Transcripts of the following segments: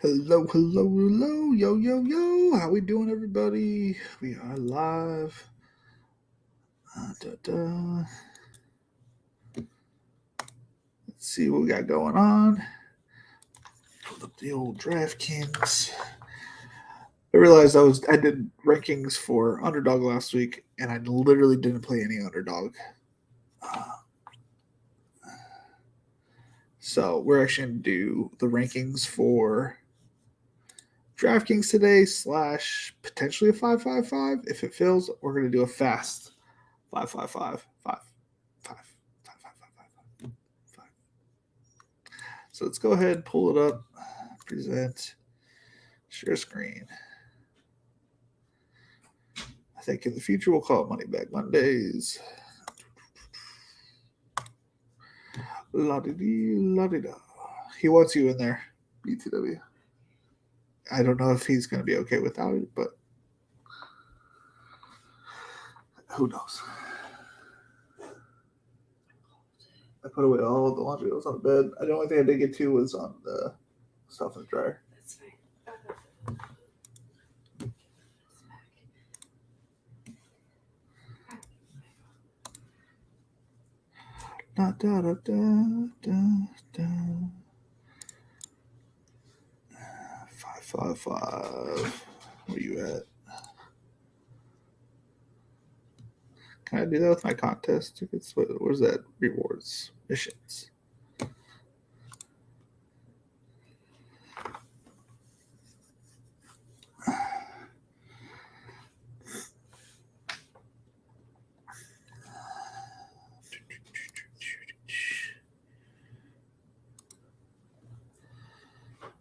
Hello, hello, hello, yo, yo, yo. How we doing, everybody? We are live. Da, da. Let's see what we got going on. Pull up the old DraftKings. I realized I did rankings for Underdog last week, and I literally didn't play any Underdog. So we're actually going to do the rankings for DraftKings today / potentially a 5-5-5. If it fills, we're going to do a fast 5-5-5, 5, 5, 5, 5, 5, 5. So let's go ahead, pull it up, present, share screen. I think in the future we'll call it Money Bag Mondays. La-di-dee, la-di-da. He wants you in there, BTW. I don't know if he's going to be okay without it, but who knows? I put away all the laundry that was on the bed. The only thing I did get to was on the stuff in the dryer. That's fine. Da, da, da, da, da, da. 5-5-5. Where you at? Can I do that with my contest tickets? Where's that? Rewards, missions.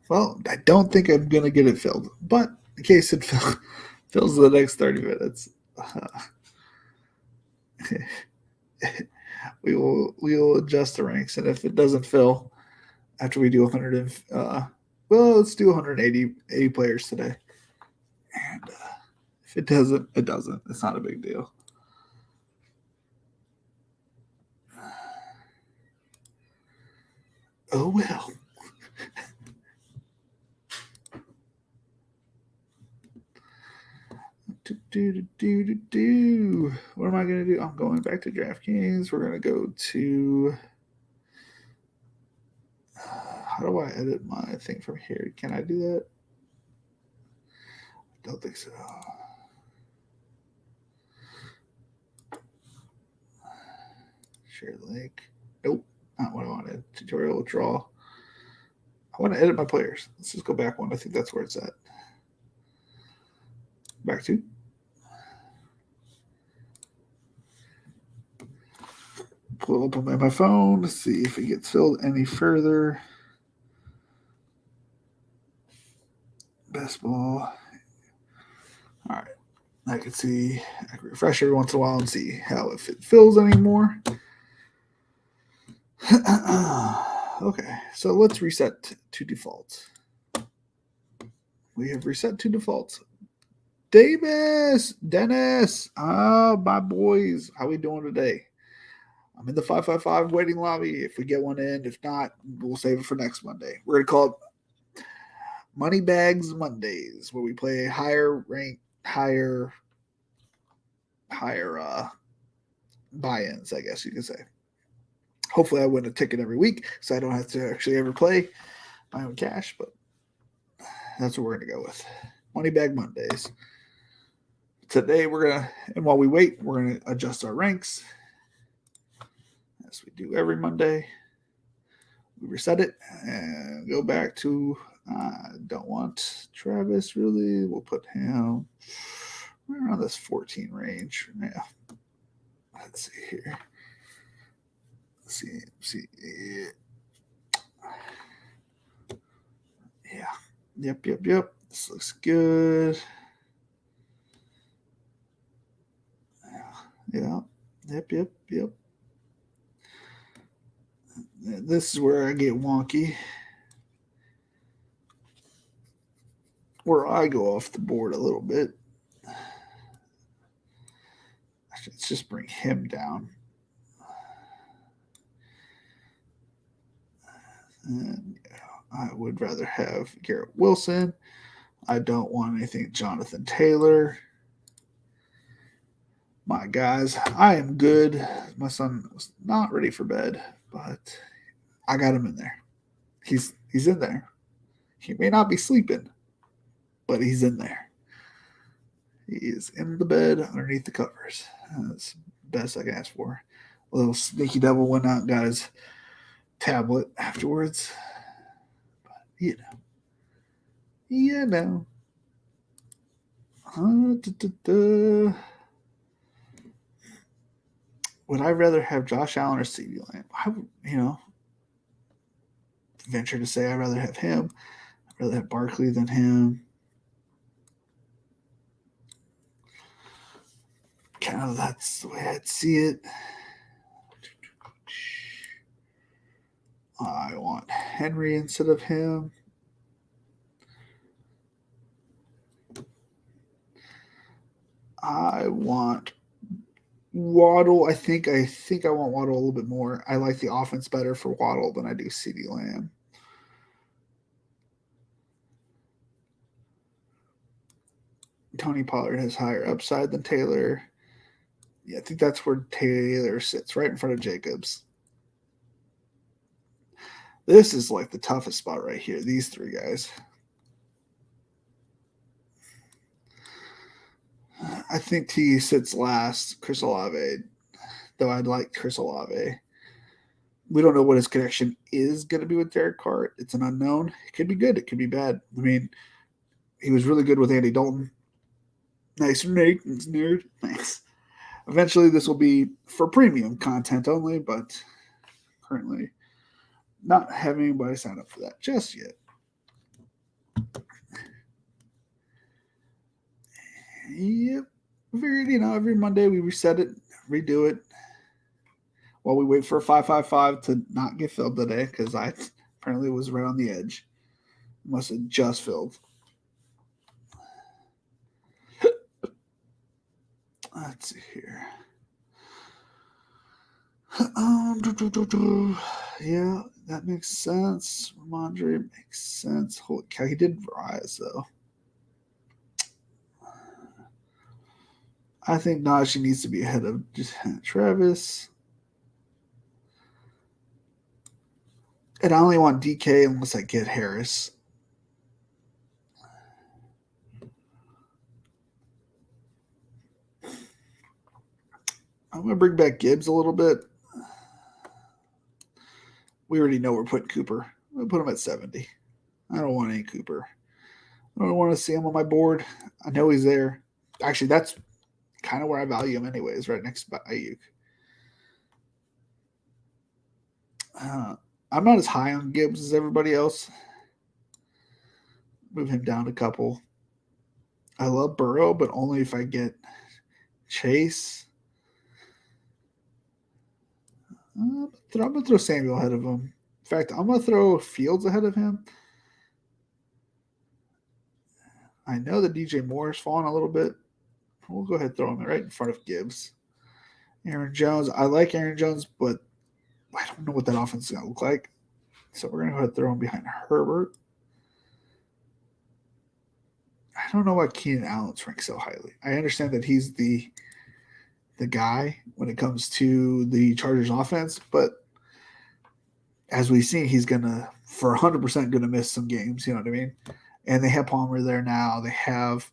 Well, I don't think I'm going to get it filled, but in case it fills the next 30 minutes, we will adjust the ranks. And if it doesn't fill after we do 100, well, let's do 180 players today. And if it doesn't, it doesn't. It's not a big deal. Oh well. What am I going to do? I'm going back to DraftKings. We're going to go to. How do I edit my thing from here? Can I do that? Don't think so. Share link. Nope, not what I wanted. Tutorial withdrawal. I want to edit my players. Let's just go back one. I think that's where it's at. Back to. Pull up on my phone to see if it gets filled any further. Best ball. All right. I can see. I can refresh every once in a while and see how if it fills anymore. Okay, so let's reset to default. We have reset to default. Dennis, my boys, how we doing today? I'm in the 5-5-5 waiting lobby. If we get one in, if not, we'll save it for next Monday. We're gonna call it Money Bags Mondays, where we play higher rank, higher buy-ins, I guess you could say. Hopefully, I win a ticket every week, so I don't have to actually ever play my own cash. But that's what we're gonna go with. Money Bag Mondays. Today we're gonna, and while we wait, we're gonna adjust our ranks as we do every Monday. We reset it and go back to. Don't want Travis really. We'll put him around this 14 range. Yeah. Let's see here. See. Yeah. Yep. This looks good. Yeah. Yep. This is where I get wonky. Where I go off the board a little bit. Let's just bring him down. And I would rather have Garrett Wilson. I don't want anything Jonathan Taylor. My guys, I am good. My son was not ready for bed, but I got him in there. He's in there. He may not be sleeping, but he's in there. He is in the bed underneath the covers. That's the best I can ask for. A little sneaky devil went out and got his tablet afterwards. But you know. Would I rather have Josh Allen or CeeDee Lamb? I would, venture to say I'd rather have him. I'd rather have Barkley than him. Kind of that's the way I'd see it. I want Henry instead of him. I want Waddle. I think I want Waddle a little bit more. I like the offense better for Waddle than I do CeeDee Lamb. Tony Pollard has higher upside than Taylor. Yeah, I think that's where Taylor sits, right in front of Jacobs. This is like the toughest spot right here. These three guys. I think T sits last. Chris Olave, though I'd like Chris Olave. We don't know what his connection is going to be with Derek Carr. It's an unknown. It could be good. It could be bad. I mean, he was really good with Andy Dalton. Nice, Nate. Nerd. Thanks. Eventually, this will be for premium content only, but currently not having anybody sign up for that just yet. Yep. Figured, every Monday we reset it, redo it, while we wait for a 555 to not get filled today, because I apparently was right on the edge. Must have just filled. Let's see here. Yeah, that makes sense. Ramondre makes sense. Holy cow, he did rise though. I think Najee needs to be ahead of Travis. And I only want DK unless I get Harris. I'm going to bring back Gibbs a little bit. We already know we're putting Cooper. I'm going to put him at 70. I don't want any Cooper. I don't want to see him on my board. I know he's there. Actually, that's kind of where I value him anyways, right next to Ayuk. I'm not as high on Gibbs as everybody else. Move him down a couple. I love Burrow, but only if I get Chase. I'm going to throw Samuel ahead of him. In fact, I'm going to throw Fields ahead of him. I know that DJ Moore is falling a little bit. We'll go ahead and throw him right in front of Gibbs. Aaron Jones. I like Aaron Jones, but I don't know what that offense is going to look like. So we're going to go ahead and throw him behind Herbert. I don't know why Keenan Allen's ranked so highly. I understand that he's the guy when it comes to the Chargers offense, but as we've seen, he's for 100% going to miss some games. You know what I mean? And they have Palmer there now. They have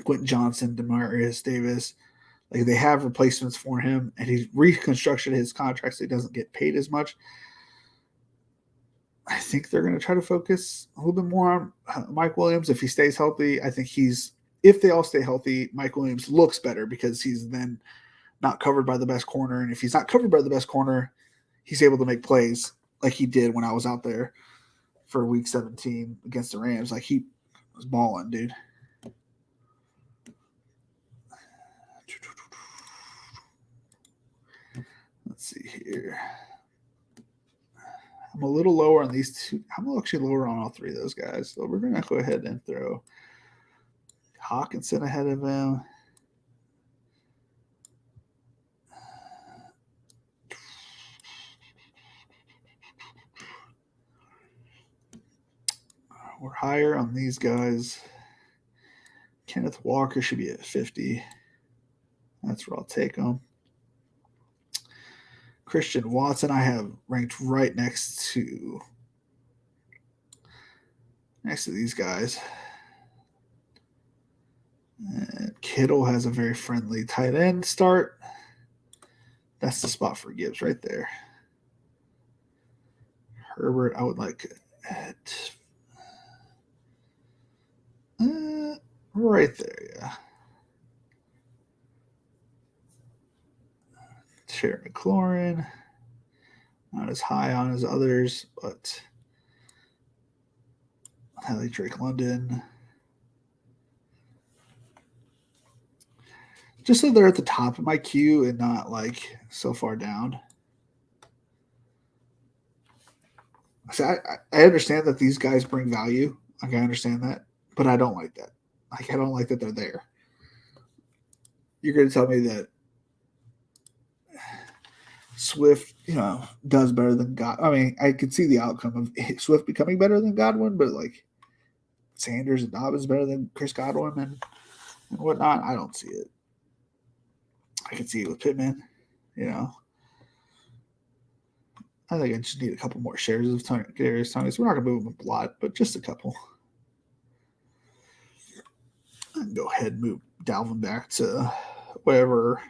Quentin Johnson, Demarius Davis. Like they have replacements for him, and he's reconstructed his contract so he doesn't get paid as much. I think they're going to try to focus a little bit more on Mike Williams if he stays healthy. I think if they all stay healthy, Mike Williams looks better because he's then not covered by the best corner. And if he's not covered by the best corner, he's able to make plays like he did when I was out there for week 17 against the Rams. Like he was balling, dude. Let's see here. I'm a little lower on these two. I'm actually lower on all three of those guys. So we're going to go ahead and throw Hawkinson ahead of him. or higher on these guys. Kenneth Walker should be at 50. That's where I'll take him. Christian Watson I have ranked right next to these guys. And Kittle has a very friendly tight end start. That's the spot for Gibbs right there. Herbert, I would like at right there, yeah. Terry McLaurin, not as high on as others, but I like Drake London. Just so they're at the top of my queue and not like so far down. So I understand that these guys bring value. Like I understand that, but I don't like that. Like I don't like that they're there. You're going to tell me that Swift, does better than God. I mean, I could see the outcome of Swift becoming better than Godwin, but like Sanders and Dobbins better than Chris Godwin and whatnot. I don't see it. I can see it with Pittman, I think I just need a couple more shares of Kadarius Toney. We're not going to move him a lot, but just a couple. I can go ahead and move Dalvin back to wherever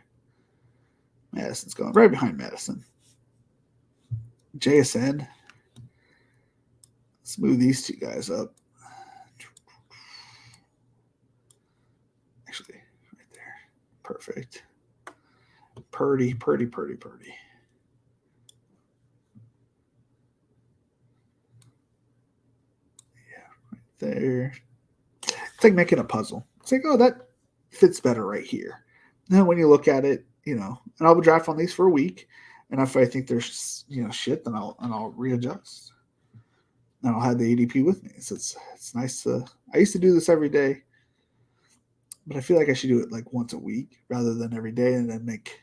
Madison's going, right behind Madison. JSN. Let's move these two guys up. Actually, right there. Perfect. Purdy. Yeah, right there. It's like making a puzzle. It's like, oh, that fits better right here. Then when you look at it, and I'll draft on these for a week, and if I think there's shit, then I'll readjust. And I'll have the ADP with me. So it's nice to. I used to do this every day, but I feel like I should do it like once a week rather than every day, and then make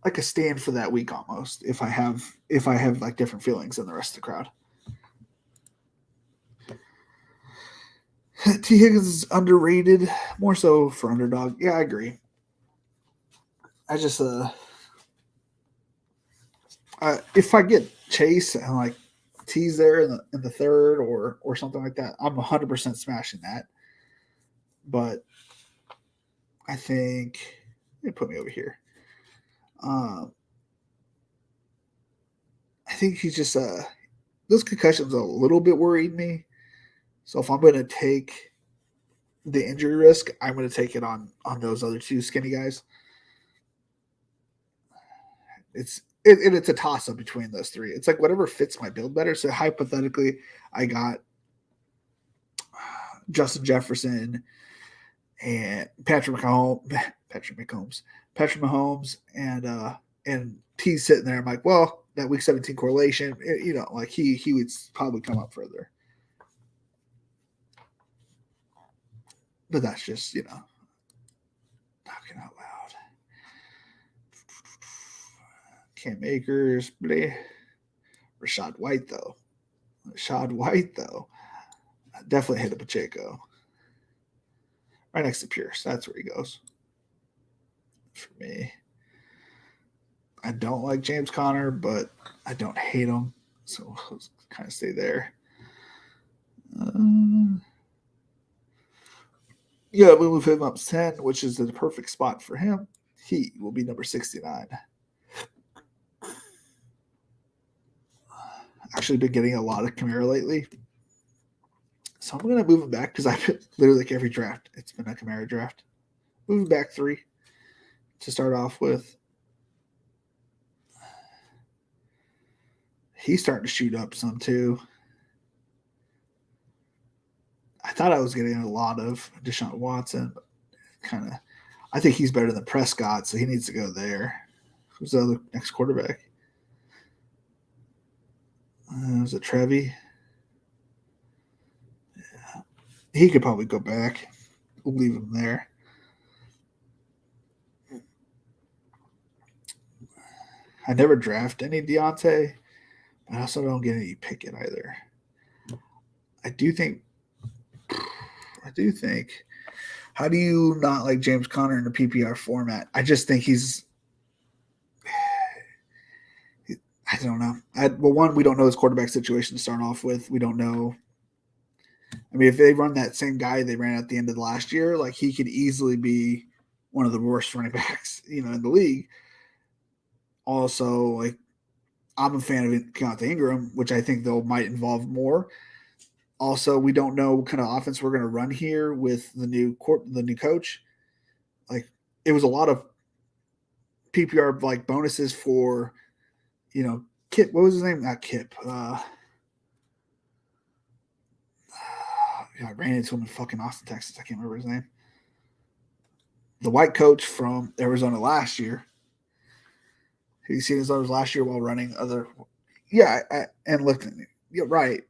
like a stand for that week almost. If I have like different feelings than the rest of the crowd. T. Higgins is underrated, more so for underdog. Yeah, I agree. I just if I get Chase and like T's there in the third or something like that, I'm 100% smashing that. But I think they put me over here. I think he's just those concussions a little bit worried me. So if I'm going to take the injury risk, I'm going to take it on those other two skinny guys. It's a toss up between those three. It's like whatever fits my build better. So hypothetically, I got Justin Jefferson and Patrick Mahomes, and T's sitting there. I'm like, well, that week 17 correlation, like he would probably come up further. But that's just, talking out loud. Cam Akers, bleh. Rashad White, though. Definitely hit a Pacheco. Right next to Pierce. That's where he goes. For me. I don't like James Conner, but I don't hate him. So I'll kind of stay there. Yeah, we move him up 10, which is the perfect spot for him. He will be number 69. Actually been getting a lot of Kamara lately. So I'm going to move him back because I've literally like every draft, it's been a Kamara draft. Moving back 3 to start off with. He's starting to shoot up some too. I thought I was getting a lot of Deshaun Watson, but I think he's better than Prescott, so he needs to go there. Who's the other next quarterback? Was it Trevi? Yeah. He could probably go back. We'll leave him there. I never draft any Deontay. I also don't get any Pickett either. I do think. How do you not like James Conner in a PPR format? I just think he's. I don't know. One, we don't know his quarterback situation to start off with. We don't know. I mean, if they run that same guy they ran at the end of the last year, like he could easily be one of the worst running backs, in the league. Also, like I'm a fan of Keontae Ingram, which I think though might involve more. Also, we don't know what kind of offense we're going to run here with the new coach. Like it was a lot of PPR like bonuses for, Kip. What was his name? Not Kip. I ran into him in fucking Austin, Texas. I can't remember his name. The white coach from Arizona last year. Have you seen his numbers last year while running other? Yeah, and looked at me. Yeah, right.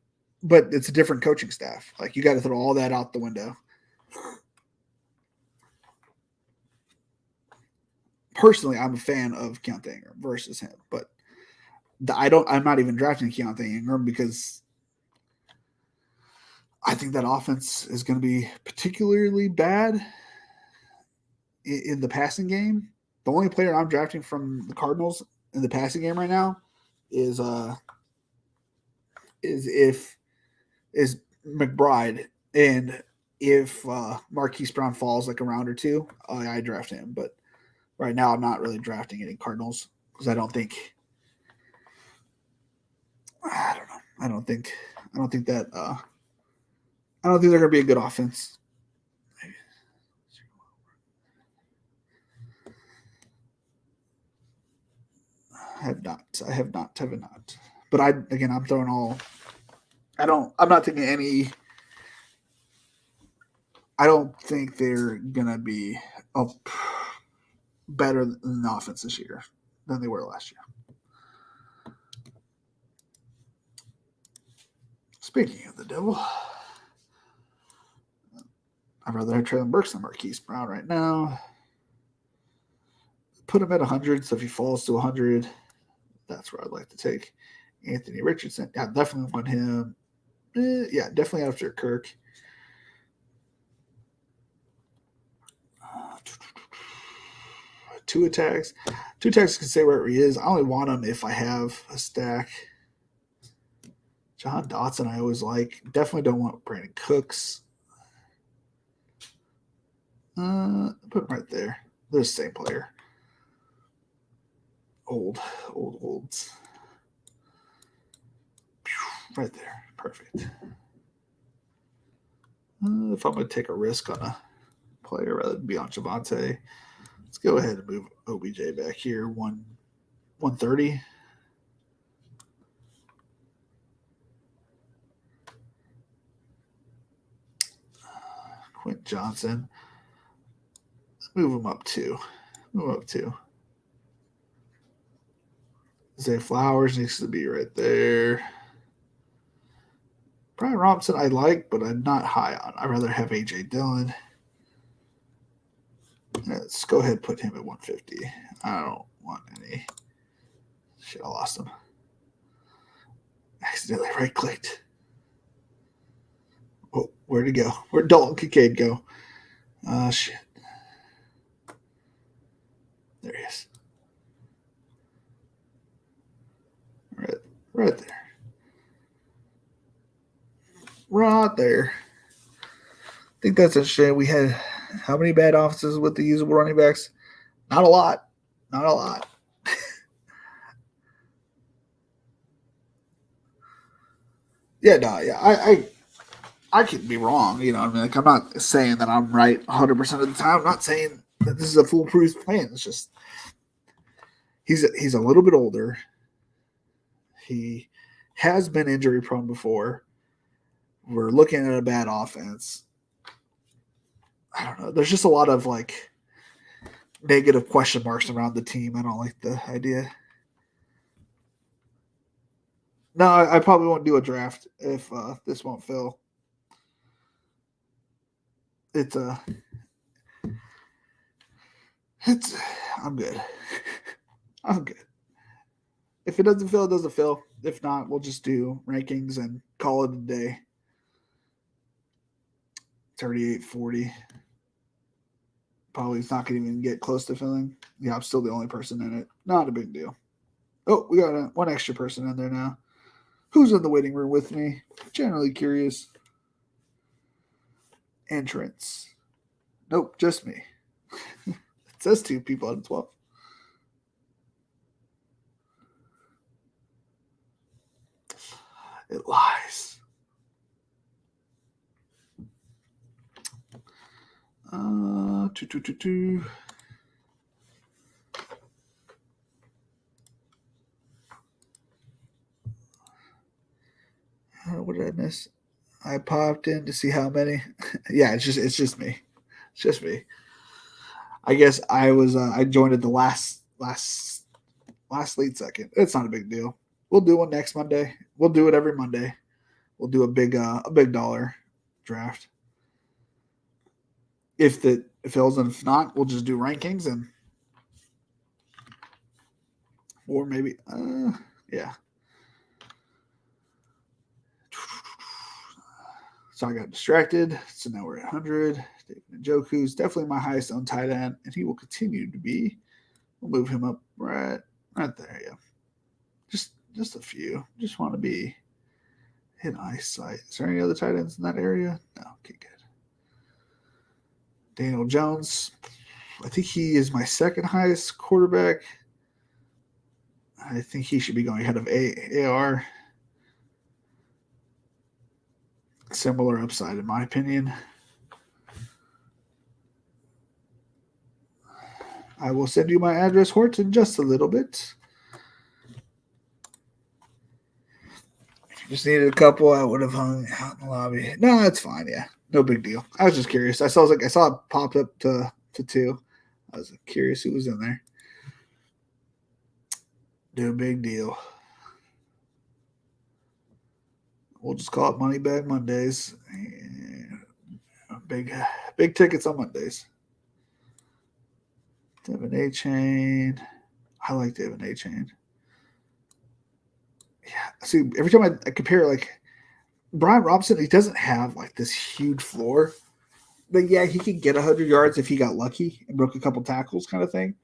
But it's a different coaching staff. Like you got to throw all that out the window. Personally, I'm a fan of Keontae Ingram versus him, but I'm not even drafting Keontae Ingram because I think that offense is going to be particularly bad in the passing game. The only player I'm drafting from the Cardinals in the passing game right now is McBride, and if Marquise Brown falls like a round or two, I draft him. But right now, I'm not really drafting any Cardinals because I don't think. I don't know. I don't think that. I don't think they're going to be a good offense. I have not. But I'm throwing all. I'm not taking any. I don't think they're gonna be better than the offense this year than they were last year. Speaking of the devil, I'd rather have Traylon Burks than Marquise Brown right now. Put him at 100, so if he falls to 100, that's where I'd like to take Anthony Richardson. Yeah, definitely want him. Yeah, definitely after Kirk. Two attacks can stay where he is. I only want him if I have a stack. John Dotson, I always like. Definitely don't want Brandon Cooks. Put him right there. They're the same player. Olds. Right there. Perfect. If I'm going to take a risk on a player rather than be on Javonte, let's go ahead and move OBJ back here. 130. Quentin Johnson. Move him up two. Zay Flowers needs to be right there. Brian Robinson I like, but I'm not high on. I'd rather have A.J. Dillon. Let's go ahead and put him at 150. I don't want any. Shit, I lost him. Accidentally right-clicked. Oh, where'd he go? Where'd Dalton Kincaid go? Shit. There he is. Right there. Right there. I think that's a shame. We had how many bad offenses with the usable running backs? Not a lot. I could be wrong. I mean, like I'm not saying that I'm right 100% of the time. I'm not saying that this is a foolproof plan. It's just he's a little bit older. He has been injury prone before. We're looking at a bad offense. I don't know. There's just a lot of like negative question marks around the team. I don't like the idea. No, I probably won't do a draft if this won't fill. I'm good. I'm good. If it doesn't fill, it doesn't fill. If not, we'll just do rankings and call it a day. 38-40. Probably it's not going to even get close to filling. Yeah, I'm still the only person in it. Not a big deal. Oh, we got one extra person in there now. Who's in the waiting room with me? Generally curious. Entrance. Nope, just me. It says 2 people out of 12. It lies. Two. What did I miss? I popped in to see how many. Yeah, it's just me. It's just me. I guess I joined at the last late second. It's not a big deal. We'll do one next Monday. We'll do it every Monday. We'll do a big dollar draft. If it fills, and if not, we'll just do rankings or maybe yeah. So I got distracted. So now we're at 100. David Njoku's definitely my highest owned tight end, and he will continue to be. We'll move him up right there. Yeah, just a few. Just want to be in eyesight. Is there any other tight ends in that area? No. Okay, good. Daniel Jones. I think he is my second highest quarterback. I think he should be going ahead of AR. Similar upside, in my opinion. I will send you my address, Hort, in just a little bit. If you just needed a couple, I would have hung out in the lobby. No, it's fine. Yeah, no big deal. I was just curious. I saw it popped up to 2. I was curious who was in there. No big deal. We'll just call it Money Bag Mondays. Big tickets on Mondays. Devin Achane. I like Devin Achane. Yeah. See, every time I compare, like, Brian Robinson, he doesn't have like this huge floor. But yeah, he could get 100 yards if he got lucky and broke a couple tackles kind of thing.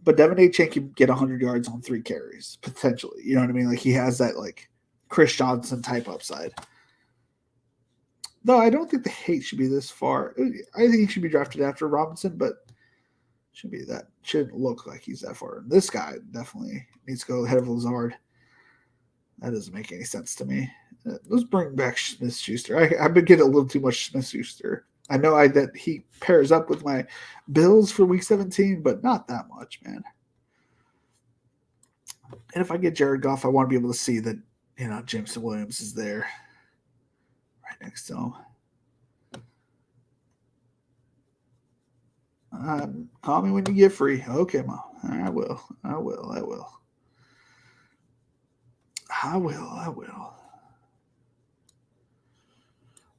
But Devin Achane can get 100 yards on 3 carries, potentially. You know what I mean? Like, he has that, like, Chris Johnson type upside. No, I don't think the hate should be this far. I think he should be drafted after Robinson, but shouldn't look like he's that far. This guy definitely needs to go ahead of Lazard. That doesn't make any sense to me. Let's bring back Smith-Schuster. I've been getting a little too much Smith-Schuster. I know that he pairs up with my Bills for Week 17, but not that much, man. And if I get Jared Goff, I want to be able to see that, Jameson Williams is there right next to him. Call me when you get free. Okay, Mom. I will.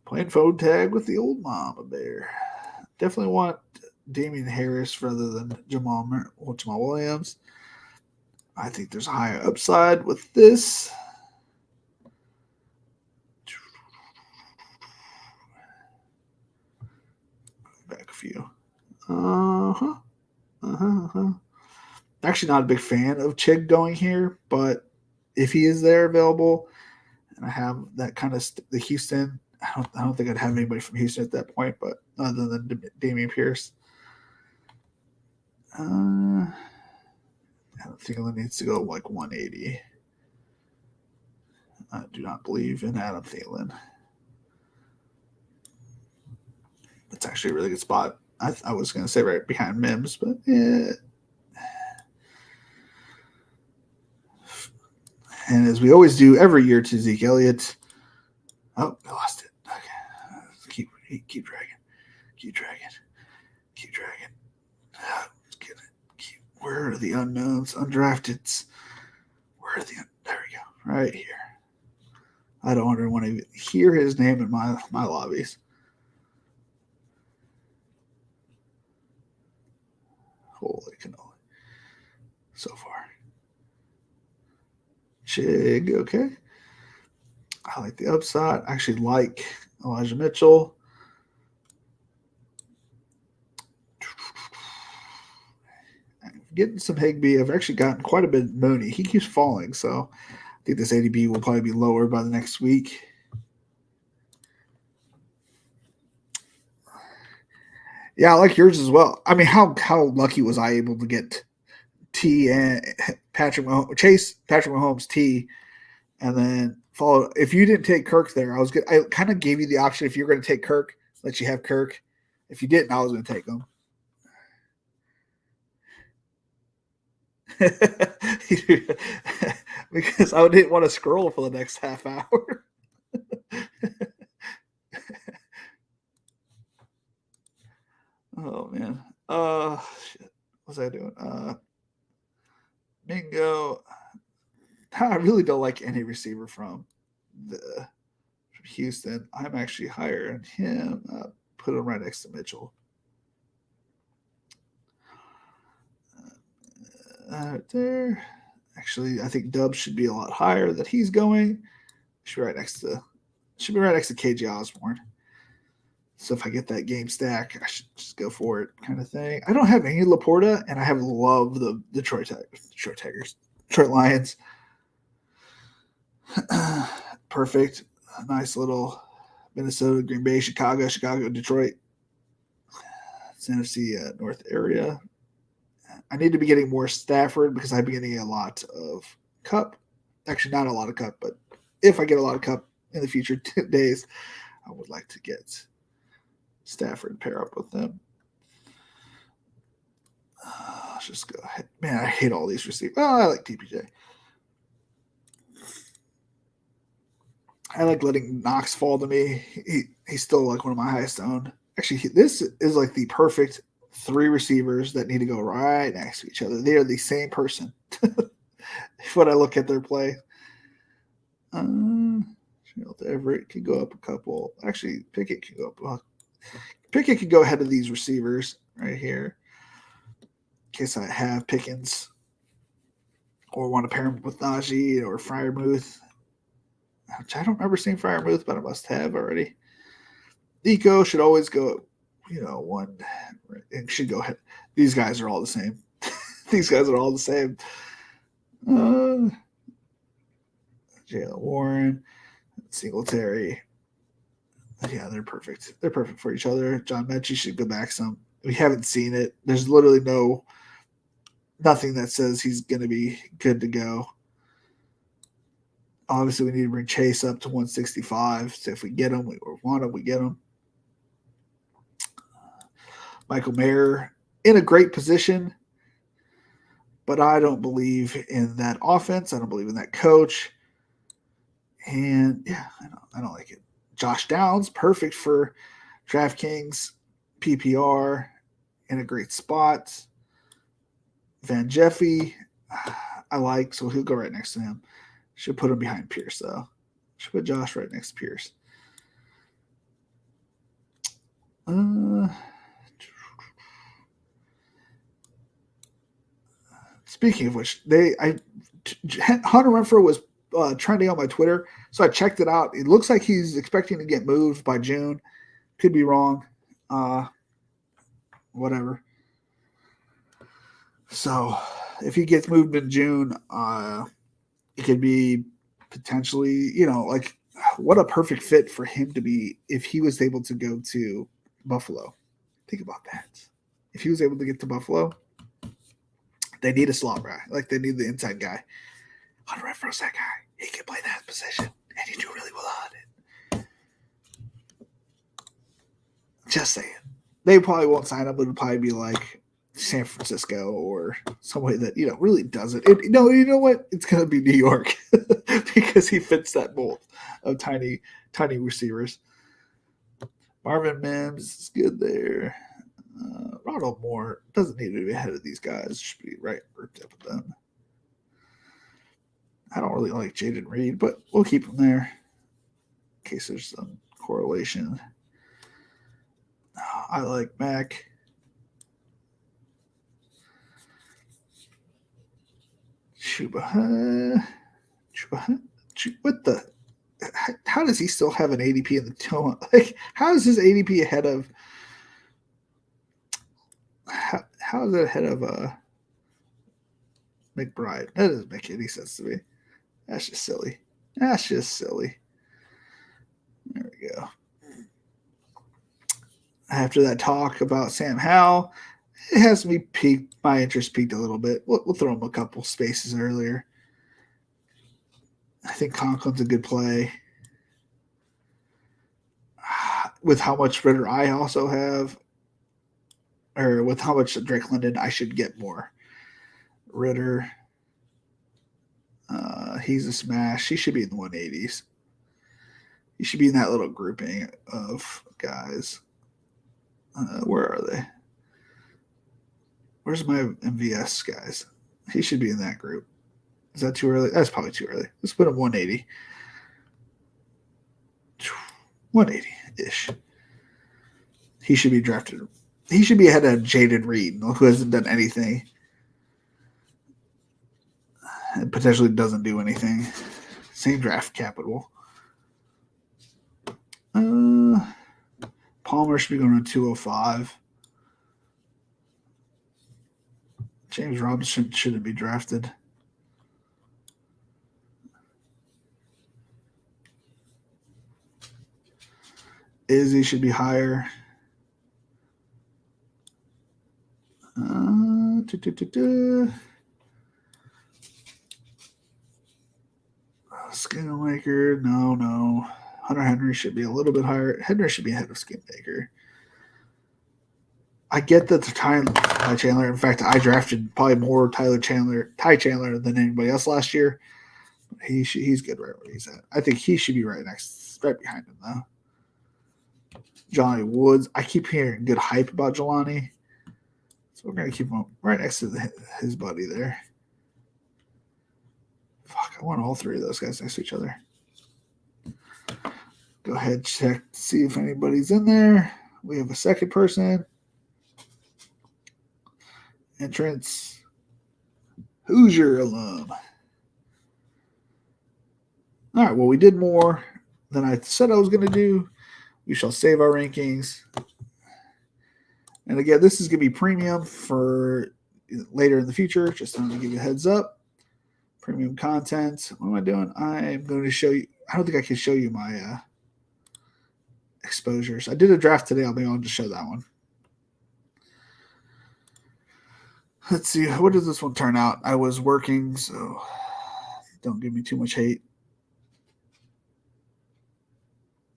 Playing phone tag with the old mama bear. Definitely want Damian Harris rather than Jamal Williams. I think there's a higher upside with this. Back a few. Actually, not a big fan of Chig going here, but if he is there available, and I have that kind of the Houston, I don't think I'd have anybody from Houston at that point, but other than Dameon Pierce, Adam Thielen needs to go like 180. I do not believe in Adam Thielen. That's actually a really good spot. I was going to say right behind Mims, but yeah. And as we always do every year to Zeke Elliott. Oh, I lost it. Okay. Keep dragging. Where are the unknowns, undrafteds? There we go. Right here. I don't want to even hear his name in my lobbies. Holy cannoli. So far. Chig, okay. I like the upside. I actually like Elijah Mitchell. getting some Higbee. I've actually gotten quite a bit of Mooney. He keeps falling, so I think this ADP will probably be lower by the next week. Yeah, I like yours as well. I mean, how lucky was I able to get T and Patrick Mahomes, Chase, Patrick Mahomes, T, and then follow. If you didn't take Kirk there, I was good. I kind of gave you the option if you're going to take Kirk, let you have Kirk. If you didn't, I was going to take him. Because I didn't want to scroll for the next half hour. Oh man. Shit. What's I doing? Mingo. I really don't like any receiver from Houston. I'm actually higher on him. Put him right next to Mitchell. There. Actually, I think Dubs should be a lot higher that he's going. Should be right next to KJ Osborne. So if I get that game stack, I should just go for it, kind of thing. I don't have any Laporta, and I have loved the Detroit Lions. Perfect, nice little Minnesota, Green Bay, Chicago, Detroit. It's NFC North area. I need to be getting more Stafford because I've been getting a lot of Cup. Actually, not a lot of Cup, but if I get a lot of Cup in the future days, I would like to get Stafford, pair up with them. Let's just go ahead. Man, I hate all these receivers. Oh, I like TPJ. I like letting Knox fall to me. He's still like one of my highest owned. Actually, this is like the perfect 3 receivers that need to go right next to each other. They are the same person. When I look at their play. Everett could go up a couple. Actually, Pickett can go up. Pickett could go ahead of these receivers right here. In case I have Pickens or want to pair him with Najee or Freiermuth. Which I don't remember seeing Freiermuth, but I must have already. Nico should always go, one. It should go ahead. These guys are all the same. These guys are all the same. Jaylen Warren, Singletary. Yeah, they're perfect. They're perfect for each other. John Mechie should go back some. We haven't seen it. There's literally nothing that says he's going to be good to go. Obviously, we need to bring Chase up to 165. So if we get him, we get him. Michael Mayer in a great position, but I don't believe in that offense. I don't believe in that coach. And yeah, I don't like it. Josh Downs, perfect for DraftKings, PPR, in a great spot. Van Jeffy, I like, so he'll go right next to him. Should put him behind Pierce, though. Should put Josh right next to Pierce. Speaking of which, Hunter Renfrow was trending on my Twitter, so I checked it out. It looks like he's expecting to get moved by June. Could be wrong. Whatever. So if he gets moved in June, it could be potentially, what a perfect fit for him to be if he was able to go to Buffalo. Think about that. If he was able to get to Buffalo, they need a slot guy. Like, they need the inside guy. Hunter Renfrow's that guy. He can play that position, and he do really well on it. Just saying. They probably won't sign up. It'll probably be like San Francisco or somebody that, really doesn't. You know what? It's going to be New York because he fits that mold of tiny receivers. Marvin Mims is good there. Ronald Moore doesn't need to be ahead of these guys. Should be right up with them. I don't really like Jaden Reed, but we'll keep him there in case there's some correlation. I like Mac. Chuba. What the? How does he still have an ADP in the tone? Like, how is his ADP ahead of? How is it ahead of McBride. That doesn't make any sense to me. That's just silly. That's just silly. There we go. After that talk about Sam Howell, it has me peaked. My interest peaked a little bit. We'll throw him a couple spaces earlier. I think Conklin's a good play. With how much Ritter I also have, or with how much Drake London, I should get more. Ritter, he's a smash. He should be in the 180s. He should be in that little grouping of guys. Where are they? Where's my MVS guys? He should be in that group. Is that too early? That's probably too early. Let's put him 180. 180-ish. He should be drafted. He should be ahead of Jaden Reed, who hasn't done anything. And potentially doesn't do anything. Same draft capital. Palmer should be going to 205. James Robinson shouldn't be drafted. Izzy should be higher. Skinmaker, no. Hunter Henry should be a little bit higher. Henry should be ahead of Skinmaker. I get that the Ty Chandler. In fact, I drafted probably more Ty Chandler than anybody else last year. He's good right where he's at. I think he should be right behind him though. Jelani Woods. I keep hearing good hype about Jelani, so we're gonna keep him right next to his buddy there. Fuck, I want all three of those guys next to each other. Go ahead, check to see if anybody's in there. We have a second person. Entrance. Hoosier alum. All right, well, we did more than I said I was going to do. We shall save our rankings. And again, this is going to be premium for later in the future. Just to give you a heads up. Premium content. What am I doing? I am going to show you. I don't think I can show you my exposures. I did a draft today. I'll just show that one. Let's see. What does this one turn out? I was working, so don't give me too much hate.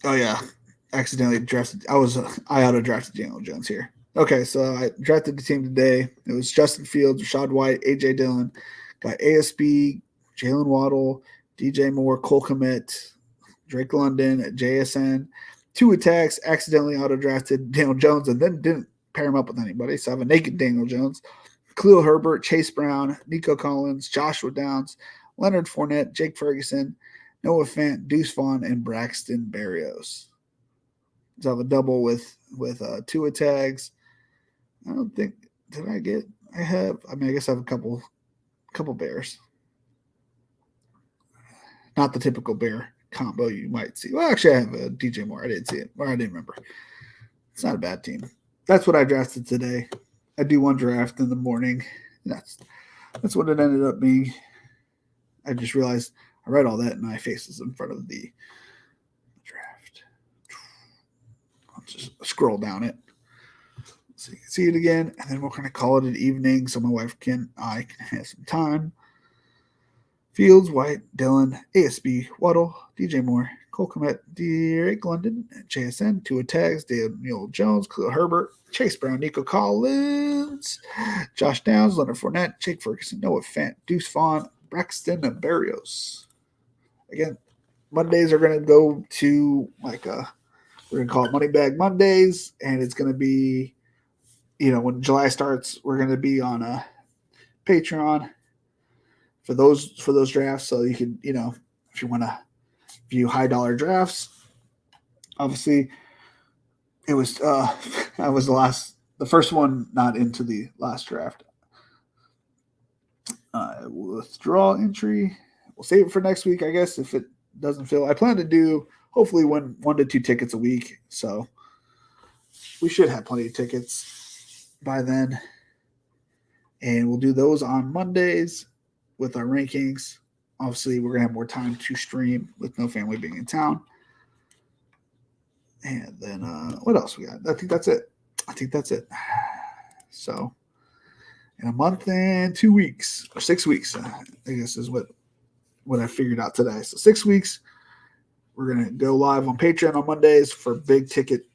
Oh, yeah. Accidentally drafted. I auto-drafted Daniel Jones here. Okay, so I drafted the team today. It was Justin Fields, Rashad White, A.J. Dillon. Got ASB, Jalen Waddle, DJ Moore, Cole Kmet, Drake London, JSN. 2 attacks, accidentally auto-drafted Daniel Jones, and then didn't pair him up with anybody. So I have a naked Daniel Jones. Khalil Herbert, Chase Brown, Nico Collins, Joshua Downs, Leonard Fournette, Jake Ferguson, Noah Fant, Deuce Vaughn, and Braxton Berrios. So I have a double with 2 attacks. I don't think I guess I have a couple bears. Not the typical bear combo you might see. Well, actually, I have a DJ Moore. I didn't see it, or I didn't remember. It's not a bad team. That's what I drafted today. I do one draft in the morning. That's what it ended up being. I just realized I read all that and my face is in front of the draft. I'll just scroll down it so you can see it again, and then we'll kind of call it an evening so my wife and I can have some time. Fields, White, Dillon, ASB, Waddle, DJ Moore, Cole Kmet, Drake London, JSN, 2 attacks, Daniel Jones, Khalil Herbert, Chase Brown, Nico Collins, Josh Downs, Leonard Fournette, Jake Ferguson, Noah Fant, Deuce Vaughn, Braxton Berrios. Again, Mondays are going to go to we're going to call it Money Bag Mondays, and it's going to be, when July starts, we're going to be on a Patreon for those drafts. So you can, if you want to view high dollar drafts, obviously it was, I was the first one not into the last draft. Withdraw entry. We'll save it for next week, I guess, if it doesn't fill. I plan to do hopefully 1 to 2 tickets a week. So we should have plenty of tickets by then. And we'll do those on Mondays. with our rankings. Obviously, we're going to have more time to stream with no family being in town. And then what else we got? I think that's it. So in a month and 2 weeks or 6 weeks, I guess is what I figured out today. So 6 weeks, we're going to go live on Patreon on Mondays for big ticket,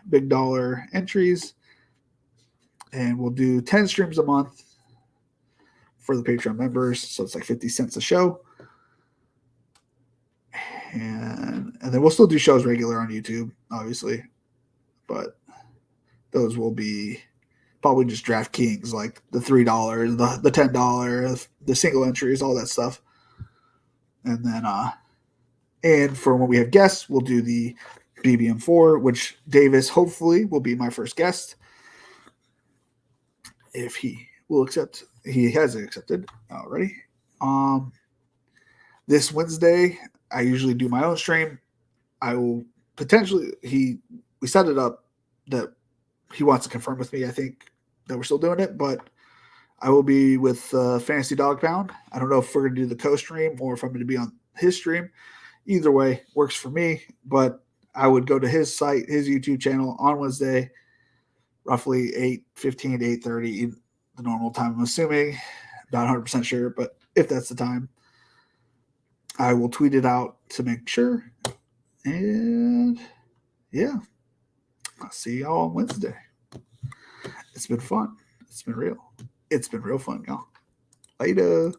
big dollar entries. And we'll do 10 streams a month for the Patreon members. So it's like 50 cents a show. And then we'll still do shows regular on YouTube, obviously. But those will be probably just DraftKings, like the $3, the $10, the single entries, all that stuff. And then, and for when we have guests, we'll do the BBM4, which Davis hopefully will be my first guest. If he will accept, he has accepted already. This Wednesday, I usually do my own stream. I will potentially, we set it up that he wants to confirm with me, I think, that we're still doing it, but I will be with Fantasy Dog Pound. I don't know if we're going to do the co-stream or if I'm going to be on his stream. Either way works for me, but I would go to his site, his YouTube channel on Wednesday, roughly 8:15 to 8:30, the normal time, I'm assuming. Not 100% sure, but if that's the time, I will tweet it out to make sure. And yeah, I'll see y'all on Wednesday. It's been fun. It's been real. It's been real fun, y'all. Later.